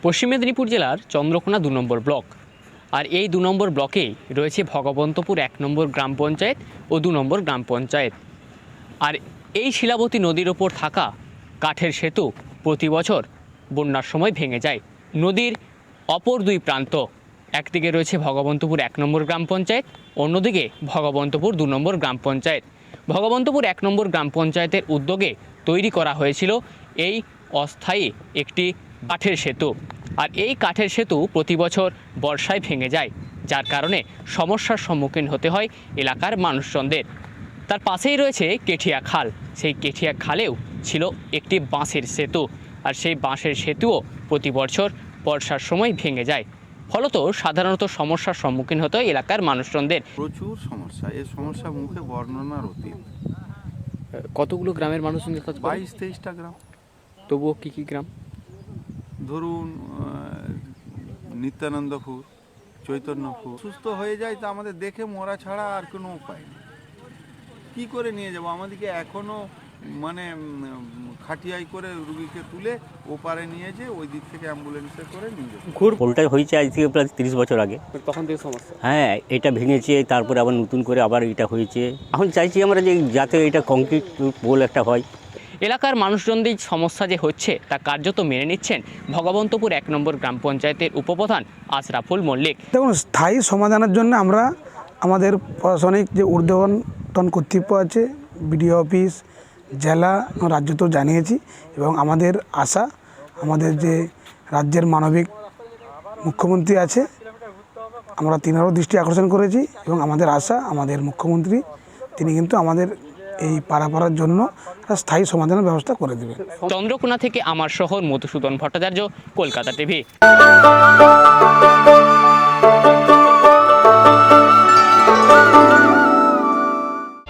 পশ্চিম মেদিনীপুর জেলার চন্দ্রকোনা ২ নম্বর ব্লক, আর এই ২ নম্বর ব্লকেই রয়েছে ভগবন্তপুর ১ নম্বর গ্রাম পঞ্চায়েত ও ২ নম্বর গ্রাম পঞ্চায়েত। আর এই শিলাবতী নদীর ওপর থাকা কাঠের সেতু প্রতি বছর বন্যার সময় ভেঙে যায়। নদীর অপর দুই প্রান্ত, একদিকে রয়েছে ভগবন্তপুর ১ নম্বর গ্রাম পঞ্চায়েত, অন্যদিকে ভগবন্তপুর ২ নম্বর গ্রাম পঞ্চায়েত। ভগবন্তপুর ১ নম্বর গ্রাম পঞ্চায়েতের উদ্যোগে তৈরি করা হয়েছিল এই অস্থায়ী একটি কাঠের সেতু। আর এই কাঠের সেতু প্রতি বছর বর্ষায় ভেঙে যায়, যার কারণে সমস্যার সম্মুখীন হতে হয় এলাকার মানুষজনদের। তার পাশেই রয়েছে কেঠিয়া খাল, সেই কেঠিয়া খালেও ছিল একটি বাঁশের সেতু, আর সেই বাঁশের সেতুও প্রতি বছর বর্ষার সময় ভেঙে যায়। ফলত সাধারণত সমস্যার সম্মুখীন হতে হয় এলাকার মানুষজনদের। প্রচুর সমস্যা, এই সমস্যা মুখে বর্ণনার অতীত। কতগুলো গ্রামের মানুষজন ২২-২৩টা গ্রাম। তবুও কী কী গ্রাম? ধরুন নিত্যানন্দপুর, চৈতন্যপুর। সুস্থ হয়ে যায় তো আমাদের দেখে মরা ছাড়া আর কোনো উপায় নেই। কী করে নিয়ে যাব? আমাদেরকে এখনও মানে খাটিয়াই করে রুগীকে তুলে ওপারে নিয়ে যেয়ে ওই দিক থেকে অ্যাম্বুলেন্সে করে নিয়ে যাবে। পোলটাই হয়েছে আজ থেকে প্রায় 30 বছর আগে। তখন থেকে সমস্যা। হ্যাঁ, এটা ভেঙেছে, তারপরে আবার নতুন করে আবার এটা হয়েছে। এখন চাইছি আমরা যে যাতে এটা কংক্রিট পোল একটা হয়। এলাকার মানুষজনদের সমস্যা যে হচ্ছে তা কার্যত মেনে নিচ্ছেন ভগবন্তপুর ১ নম্বর গ্রাম পঞ্চায়েতের উপপ্রধান আশরাফুল মল্লিক। দেখুন, স্থায়ী সমাধানের জন্য আমরা আমাদের প্রশাসনিক যে ঊর্ধ্বতন কর্তৃপক্ষ আছে, বিডিও অফিস, জেলা, রাজ্যতেও জানিয়েছি। এবং আমাদের আশা, আমাদের যে রাজ্যের মানবিক মুখ্যমন্ত্রী আছে, আমরা তিনারও দৃষ্টি আকর্ষণ করেছি। এবং আমাদের আশা, আমাদের মুখ্যমন্ত্রী তিনি কিন্তু আমাদের এই পারাপাড়ার জন্য স্থায়ী সমাধানের ব্যবস্থা করে দেবেন। চন্দ্রকোনা থেকে আমার শহর মধুসূদন ভট্টাচার্য, কলকাতা টিভি।